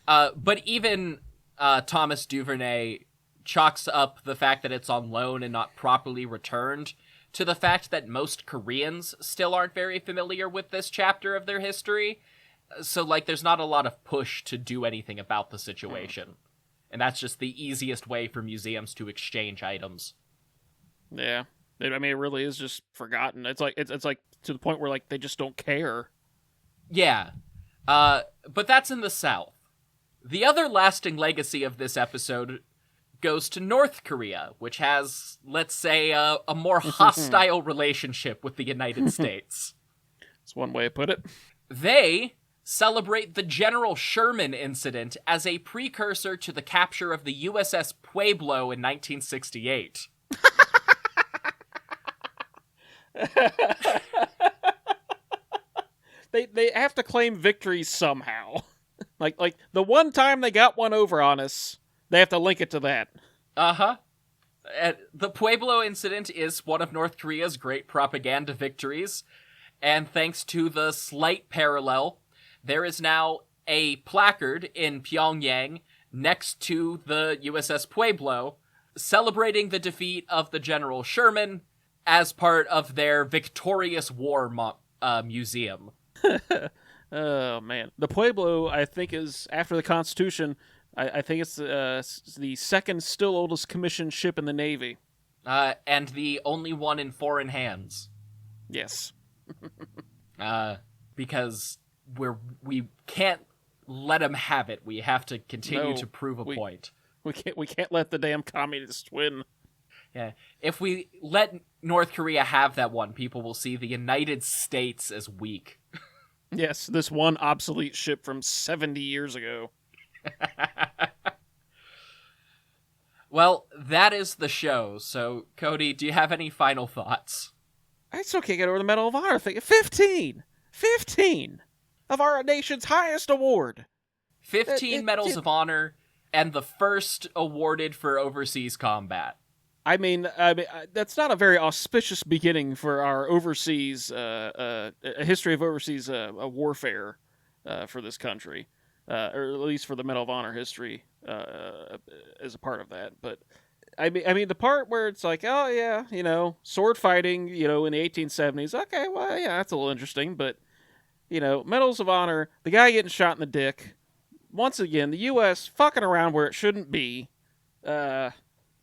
But even Thomas Duvernay chalks up the fact that it's on loan and not properly returned to the fact that most Koreans still aren't very familiar with this chapter of their history. So, like, there's not a lot of push to do anything about the situation. And that's just the easiest way for museums to exchange items. Yeah. I mean, it really is just forgotten. It's like it's like to the point where like they just don't care. Yeah. But that's in the South. The other lasting legacy of this episode goes to North Korea, which has, let's say, a more hostile relationship with the United States. That's one way to put it. They celebrate the General Sherman incident as a precursor to the capture of the USS Pueblo in 1968. They have to claim victory somehow. like the one time they got one over on us, they have to link it to that. Uh-huh. The Pueblo incident is one of North Korea's great propaganda victories, and thanks to the slight parallel, there is now a placard in Pyongyang next to the USS Pueblo celebrating the defeat of the General Sherman as part of their Victorious War museum. Oh, man. The Pueblo, I think, is, after the Constitution, I think it's the second still oldest commissioned ship in the Navy. And the only one in foreign hands. Yes. Because we can't let them have it. We have to continue to prove a point. We can't let the damn communists win. Yeah. If we let North Korea have that one, people will see the United States as weak. Yes, this one obsolete ship from 70 years ago. Well, that is the show. So, Cody, do you have any final thoughts? It's okay, get over the Medal of Honor thing. 15 of our nation's highest award. 15 Medals of Honor, and the first awarded for overseas combat. I mean, that's not a very auspicious beginning for our overseas, a history of overseas warfare for this country, or at least for the Medal of Honor history as a part of that. But I mean, the part where it's like, oh yeah, sword fighting, in the 1870s. Okay, well, yeah, that's a little interesting. But Medals of Honor, the guy getting shot in the dick. Once again, the U.S. fucking around where it shouldn't be.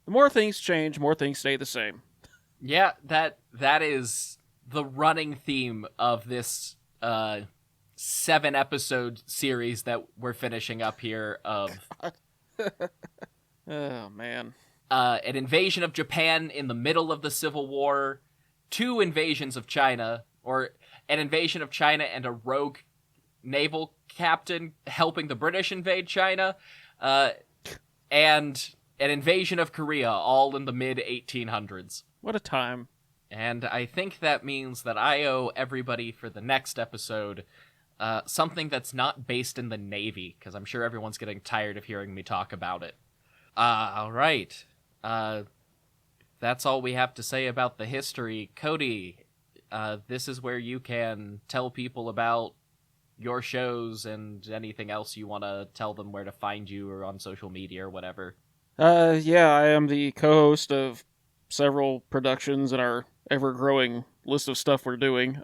The more things change, more things stay the same. Yeah, that is the running theme of this 7-episode series that we're finishing up here of... Oh, man. An invasion of Japan in the middle of the Civil War, 2 invasions of China, or an invasion of China and a rogue naval captain helping the British invade China, and an invasion of Korea, all in the mid-1800s. What a time. And I think that means that I owe everybody for the next episode something that's not based in the Navy, because I'm sure everyone's getting tired of hearing me talk about it. All right. That's all we have to say about the history. Cody, this is where you can tell people about your shows and anything else you want to tell them where to find you or on social media or whatever. Yeah, I am the co-host of several productions in our ever-growing list of stuff we're doing.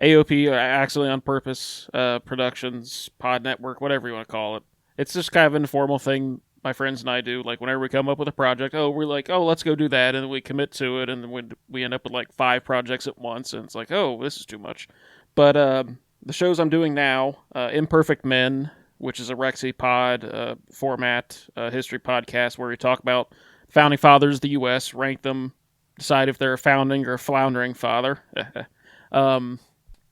AOP, Accidentally on Purpose, Productions, Pod Network, whatever you want to call it. It's just kind of an informal thing my friends and I do. Like, whenever we come up with a project, we're like, let's go do that, and we commit to it, and then we end up with, like, 5 projects at once, and it's like, this is too much. But the shows I'm doing now, Imperfect Men, which is a Rexy pod format, history podcast where we talk about founding fathers of the U.S., rank them, decide if they're a founding or a floundering father.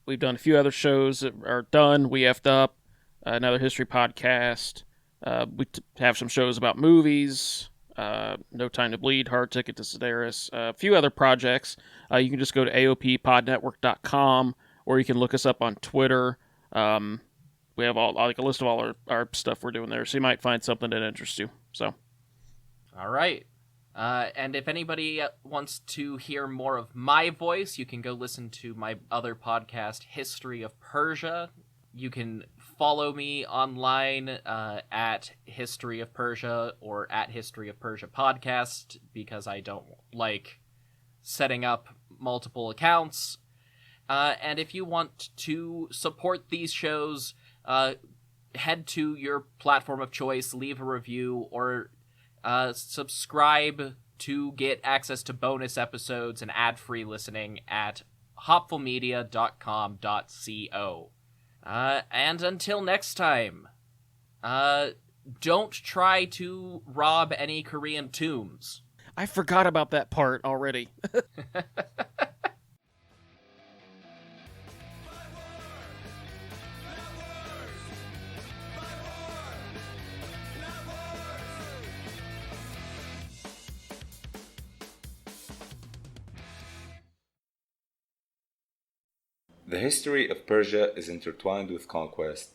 We've done a few other shows that are done. We effed up, another history podcast. We have some shows about movies. No Time to Bleed, Hard Ticket to Sedaris, a few other projects. You can just go to aoppodnetwork.com, or you can look us up on Twitter. We have a list of all our stuff we're doing there, so you might find something that interests you. So, all right. And if anybody wants to hear more of my voice, you can go listen to my other podcast, History of Persia. You can follow me online at History of Persia or at History of Persia Podcast, because I don't like setting up multiple accounts. And if you want to support these shows, head to your platform of choice, leave a review, or subscribe to get access to bonus episodes and ad-free listening at hopfulmedia.com.co. And until next time, don't try to rob any Korean tombs. I forgot about that part already. The history of Persia is intertwined with conquest.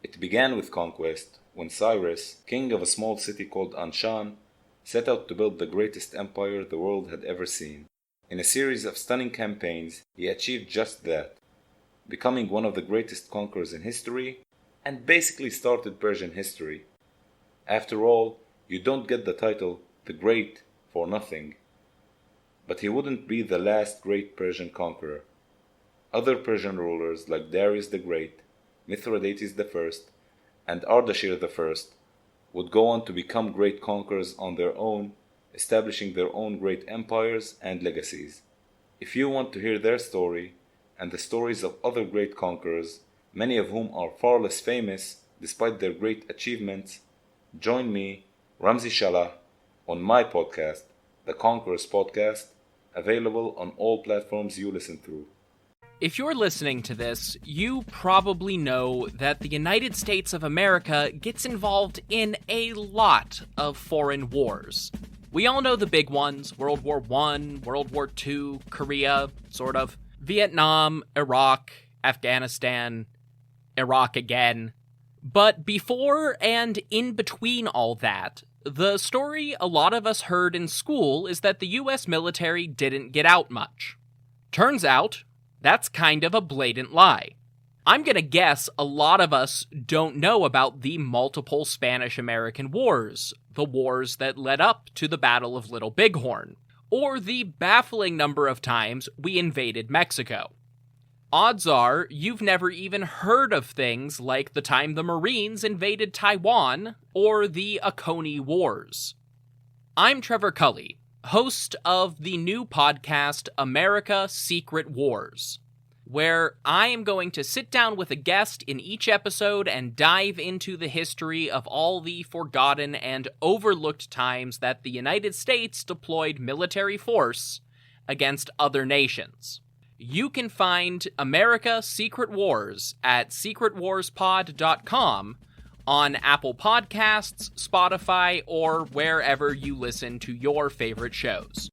It began with conquest when Cyrus, king of a small city called Anshan, set out to build the greatest empire the world had ever seen. In a series of stunning campaigns, he achieved just that, becoming one of the greatest conquerors in history, and basically started Persian history. After all, you don't get the title the Great for nothing. But he wouldn't be the last great Persian conqueror. Other Persian rulers like Darius the Great, Mithridates I, and Ardashir I would go on to become great conquerors on their own, establishing their own great empires and legacies. If you want to hear their story, and the stories of other great conquerors, many of whom are far less famous despite their great achievements, join me, Ramzi Shalah, on my podcast, The Conquerors Podcast, available on all platforms you listen through. If you're listening to this, you probably know that the United States of America gets involved in a lot of foreign wars. We all know the big ones: World War I, World War II, Korea, sort of, Vietnam, Iraq, Afghanistan, Iraq again. But before and in between all that, the story a lot of us heard in school is that the US military didn't get out much. Turns out, that's kind of a blatant lie. I'm gonna guess a lot of us don't know about the multiple Spanish-American Wars, the wars that led up to the Battle of Little Bighorn, or the baffling number of times we invaded Mexico. Odds are you've never even heard of things like the time the Marines invaded Taiwan, or the Oconee Wars. I'm Trevor Cully, host of the new podcast America Secret Wars, where I am going to sit down with a guest in each episode and dive into the history of all the forgotten and overlooked times that the United States deployed military force against other nations. You can find America Secret Wars at secretwarspod.com on Apple Podcasts, Spotify, or wherever you listen to your favorite shows.